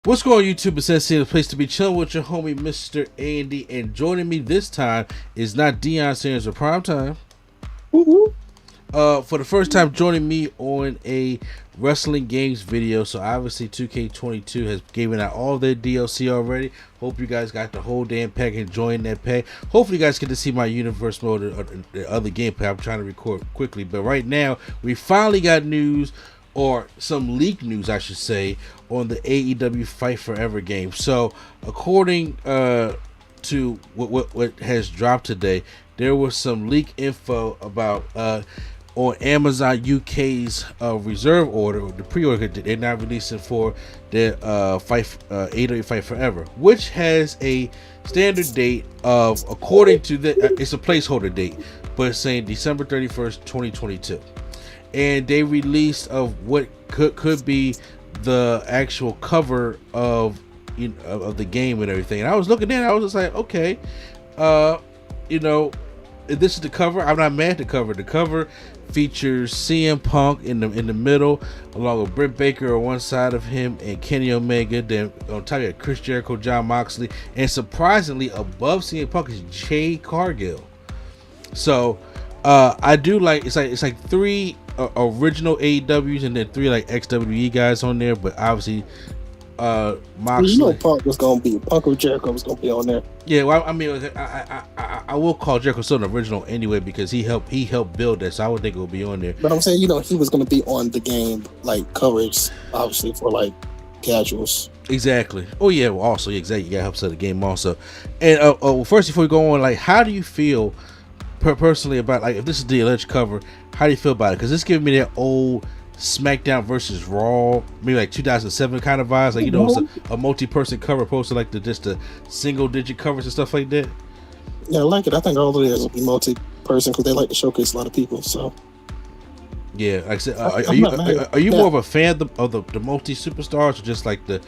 What's going on, YouTube? It's SC, the place to be chilling with your homie, Mr. Andy. And joining me this time is not Deion Sanders or Primetime. For the first time joining me on a wrestling games video. So obviously 2K22 has given out all their DLC already. Hope you guys got the whole damn pack and enjoying that pack. Hopefully you guys get to see my universe mode or the other gameplay. I'm trying to record quickly. But right now, we finally got news, or some leak news I should say, on the AEW Fight Forever game. So according to what has dropped today, there was some leak info about on Amazon UK's reserve order, the pre-order they're not releasing for their AEW Fight Forever, which has a standard date of, according to it's a placeholder date, but it's saying December 31st 2022. And they released of what could be the actual cover of of the game and everything. And I was looking at it, I was just like, okay, if this is the cover, I'm not mad at the cover. The cover features CM Punk in the middle, along with Britt Baker on one side of him and Kenny Omega. Then on top of it, Chris Jericho, John Moxley, and surprisingly above CM Punk is Jade Cargill. So I do like it's like three original AEWs and then three like XWE guys on there, but obviously Moxley, Punk or Jericho was gonna be on there. Yeah, well, I mean, I will call Jericho still an original anyway because he helped build that, so I would think it will be on there. But I'm saying, he was gonna be on the game like coverage, obviously for like casuals. Exactly. Oh yeah. Well, also exactly. You gotta help sell the game also. And first, before we go on, like, how do you feel personally about, like, if this is the alleged cover? How do you feel about it? Because this giving me that old Smackdown versus Raw, maybe like 2007 kind of vibes. Like, it's a multi-person cover opposed to like just the single-digit covers and stuff like that. Yeah, I like it. I think all of it will be multi-person because they like to showcase a lot of people. So yeah, like I said, are you more of a fan of the multi-superstars, or just like the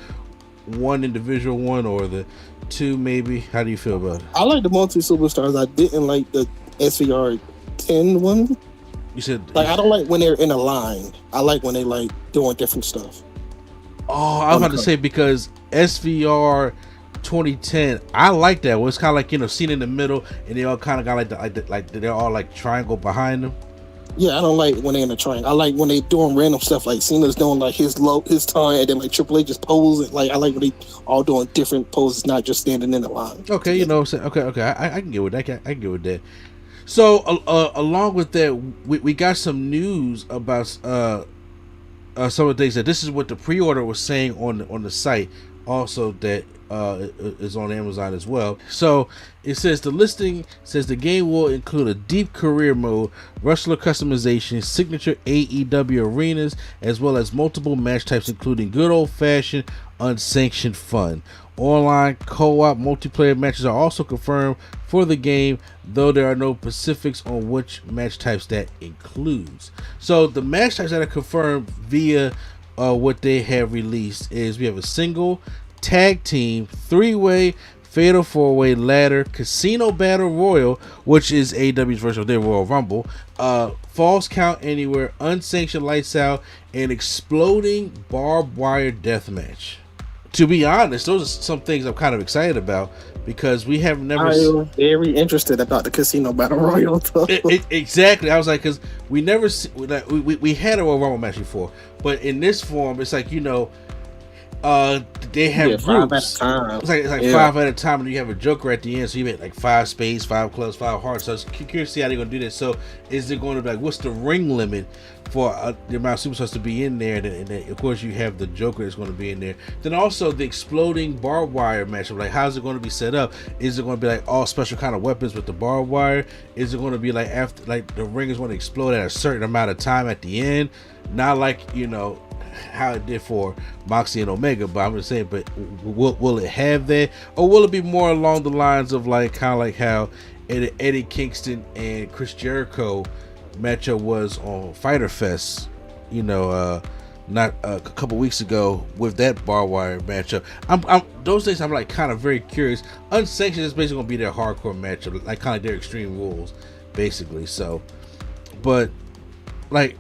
one individual one, or the two maybe? How do you feel about it? I like the multi-superstars. I didn't like the SVR 10 one. You said, like, I don't like when they're in a line. I like when they like doing different stuff. Oh, I was about to say, because SVR 2010, I like that. Well, it's kind of like, seen in the middle, and they all kind of got like they're all like triangle behind them. Yeah, I don't like when they're in a triangle. I like when they doing random stuff, like Cena's doing like his time, and then like Triple H just posing. Like, I like when they all doing different poses, not just standing in the line. Okay, okay, I can get with that. I can get with that. So along with that, we got some news about some of the things that this is what the pre-order was saying on the site, also that is on Amazon as well. So it says the listing says the game will include a deep career mode, wrestler customization, signature AEW arenas, as well as multiple match types, including good old-fashioned unsanctioned fun. Online co-op multiplayer matches are also confirmed for the game, though there are no specifics on which match types that includes. So the match types that are confirmed via what they have released is, we have a single, tag team, three-way, fatal four-way, ladder, casino battle royal, which is AEW's version of their Royal Rumble, falls count anywhere, unsanctioned lights out, and exploding barbed wire death match. To be honest, those are some things I'm kind of excited about, because we have never. I'm very interested about the casino battle royal. Exactly, I was like, because we never we had a Royal Rumble match before, but in this form, it's like, they have groups. 5 at a time. It's like 5 at a time, and you have a Joker at the end, so you make like 5 spades, 5 clubs, 5 hearts. So I was curious to see how they're gonna do this. So is it going to be like, what's the ring limit for the amount of superstars to be in there? And then of course you have the Joker that's going to be in there. Then also the exploding barbed wire matchup. Like, how's it going to be set up? Is it going to be like all special kind of weapons with the barbed wire? Is it going to be like after, like, the ring is going to explode at a certain amount of time at the end? Not like, how it did for Moxley and Omega, but I'm just saying, but will it have that, or will it be more along the lines of like kind of like how Eddie Kingston and Chris Jericho matchup was on Fyter Fest, not a couple weeks ago with that barbed wire matchup. I'm those things I'm like kind of very curious. Unsanctioned is basically gonna be their hardcore matchup, like kind of their Extreme Rules, basically. So, but like,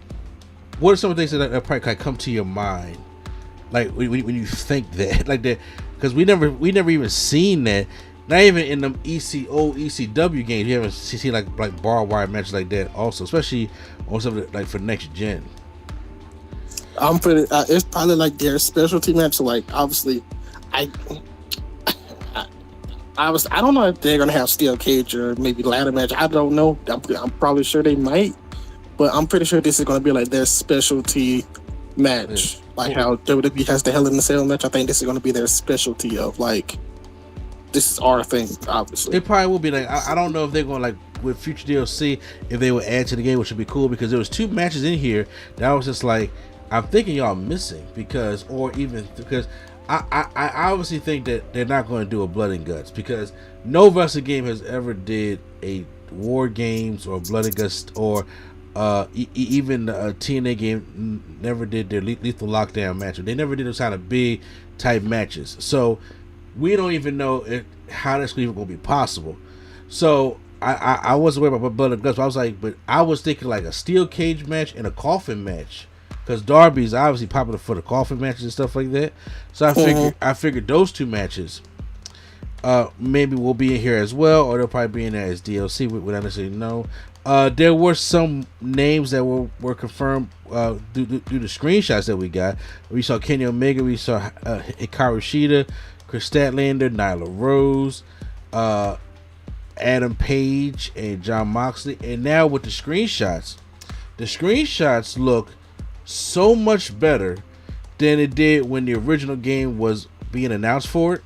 what are some of the things that probably come to your mind Like when you think that, like that, because we never even seen that. Not even in them old ECW games, you haven't seen like barbed wire matches like that. Also, especially on something like for next gen. I'm pretty. It's probably like their specialty match. So like obviously, I don't know if they're gonna have steel cage or maybe ladder match. I don't know. I'm probably sure they might, but I'm pretty sure this is gonna be like their specialty match. Yeah. Like how WWE has the Hell in a Cell match. I think this is gonna be their specialty of like. This is our thing, obviously. It probably will be like I don't know if they're going like with future DLC if they would add to the game, which would be cool because there was 2 matches in here that I was just like I'm thinking y'all missing because I obviously think that they're not going to do a Blood and Guts because no wrestling game has ever did a War Games or Blood and Guts or even a TNA game never did their Lethal Lockdown match. They never did those kind of big type matches. So we don't even know how that's even going to be possible. So I wasn't worried about Blood and Guts. But I was like, but I was thinking like a steel cage match and a coffin match, because Darby's obviously popular for the coffin matches and stuff like that. So I figured those 2 matches maybe will be in here as well, or they'll probably be in there as DLC. Without necessarily know. There were some names that were confirmed due to the screenshots that we got. We saw Kenny Omega, we saw Hikaru Shida, Chris Statlander, Nyla Rose, Adam Page, and John Moxley. And now with the screenshots look so much better than it did when the original game was being announced for it.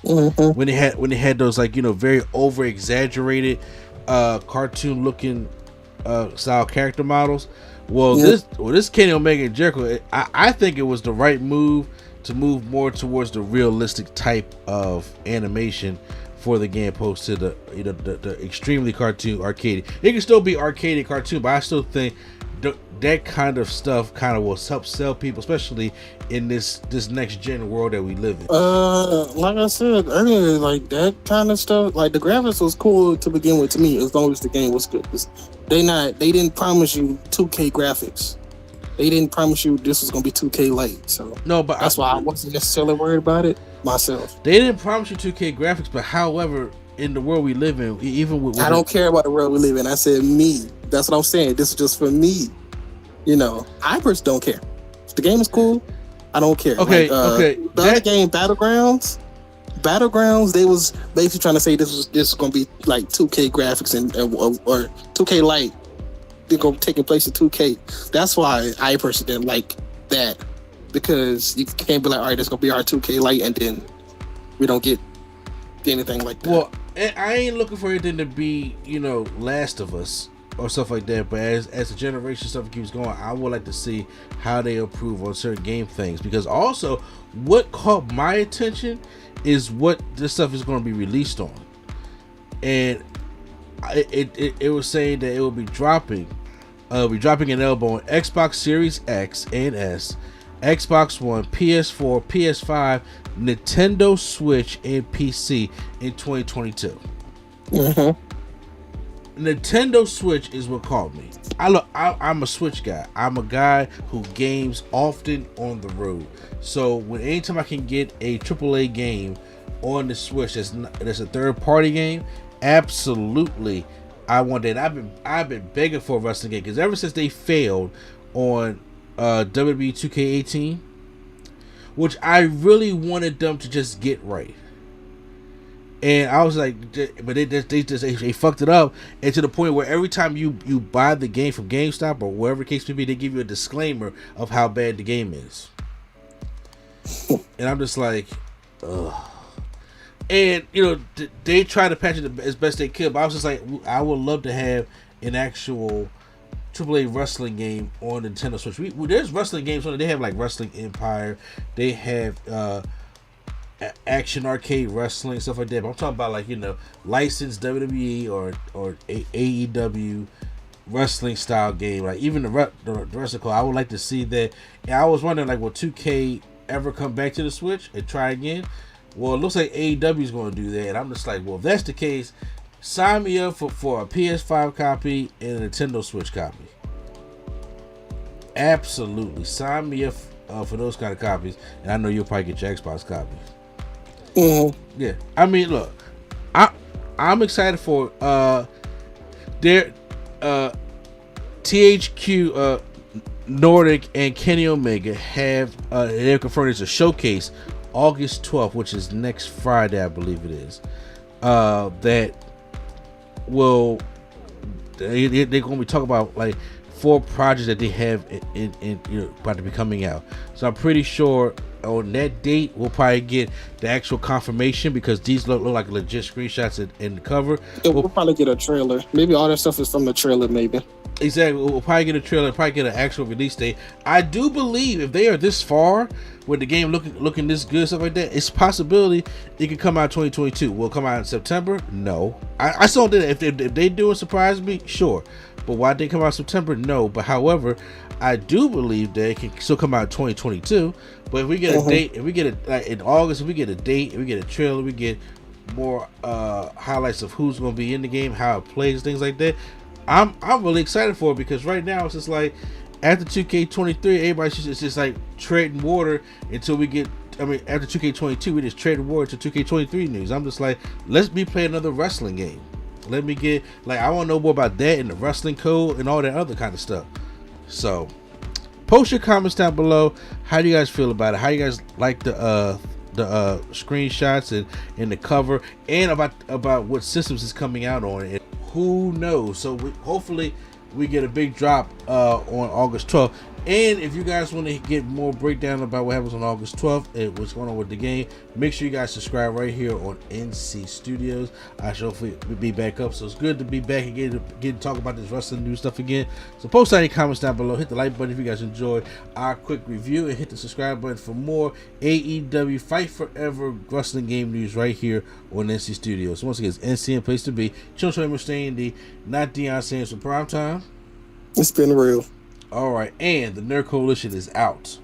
Mm-hmm. When they had those like very over exaggerated cartoon looking style character models. Well, this Kenny Omega and Jericho, I think it was the right move to move more towards the realistic type of animation for the game, opposed to the extremely cartoon arcade. It can still be arcade cartoon, but I still think that kind of stuff kind of will help sell people, especially in this next gen world that we live in. Like I said earlier, like that kind of stuff, like the graphics was cool to begin with to me, as long as the game was good. They didn't promise you 2K graphics. They didn't promise you this was gonna be 2K light, so no, but that's why I wasn't necessarily worried about it myself. They didn't promise you 2K graphics, but however, in the world we live in, even with I don't care about the world we live in. I said me. That's what I'm saying. This is just for me. I personally don't care. If the game is cool, I don't care. Okay, okay. The other game, Battlegrounds, they was basically trying to say this is gonna be like 2K graphics or 2K light. They're gonna taking place in 2K. That's why I personally didn't like that, because you can't be like, all right, this gonna be our 2K light, and then we don't get anything like that. Well, I ain't looking for anything to be, Last of Us or stuff like that. But as the generation stuff keeps going, I would like to see how they improve on certain game things. Because also, what caught my attention is what this stuff is going to be released on, and it was saying that it will be dropping. Be dropping an elbow on Xbox Series X and S, Xbox One, PS4, PS5, Nintendo Switch, and PC in 2022. Mm-hmm. Nintendo Switch is what caught me. I'm a Switch guy. I'm a guy who games often on the road. So anytime I can get a AAA game on the Switch that's a third party game, absolutely. I want that. I've been begging for a wrestling game, because ever since they failed on WWE 2K18, which I really wanted them to just get right, and I was like, but they fucked it up, and to the point where every time you buy the game from GameStop or wherever the case may be, they give you a disclaimer of how bad the game is, and I'm just like, ugh. And they try to patch it as best they could, but I was just like, I would love to have an actual AAA wrestling game on Nintendo Switch. There's wrestling games on it. They have like Wrestling Empire, they have Action Arcade Wrestling, stuff like that. But I'm talking about like licensed WWE or AEW wrestling style game. Like even the rest of I would like to see that. And I was wondering, like, will 2K ever come back to the Switch and try again? Well, it looks like AEW is going to do that, and I'm just like, well, if that's the case, sign me up for a PS5 copy and a Nintendo Switch copy. Absolutely, sign me up for those kind of copies, and I know you'll probably get your Xbox copy. Yeah, I mean, look, I'm excited for their THQ Nordic and Kenny Omega have they're confirmed it's a showcase August 12th, which is next Friday, I believe it is. That will they're going to be talking about like 4 projects that they have in about to be coming out. So I'm pretty sure on that date we'll probably get the actual confirmation, because these look like legit screenshots in the cover. We'll probably get a trailer. Maybe all that stuff is from the trailer, maybe. Exactly. We'll probably get a trailer, probably get an actual release date. I do believe if they are this far with the game looking this good, stuff like that, it's a possibility it could come out 2022. Will it come out in September? No. I still did it. If they do and surprise me, sure. But why they come out in September? No. But however, I do believe that it can still come out in 2022. But if we get a date, if we get in August, if we get a date, if we get a trailer, we get more highlights of who's going to be in the game, how it plays, things like that. I'm really excited for it, because right now it's just like after 2K23, everybody's just like treading water until we get. I mean, after 2K22, we just treading water to 2K23 news. I'm just like, let's me play another wrestling game. Let me get like I want to know more about that and the wrestling code and all that other kind of stuff. So, post your comments down below. How do you guys feel about it? How you guys like the screenshots and the cover, and about what systems is coming out on it? Who knows? So hopefully we get a big drop on August 12th. And if you guys want to get more breakdown about what happens on August 12th and what's going on with the game, make sure you guys subscribe right here on NC Studios. I shall hopefully be back up. So it's good to be back and get to talk about this wrestling news stuff again. So post any comments down below. Hit the like button if you guys enjoyed our quick review, and hit the subscribe button for more AEW Fight Forever wrestling game news right here on NC Studios. So once again, it's NC and place to be. Children staying the not Deion Sanders for prime time. It's been real. All right, and the Nerd Coalition is out.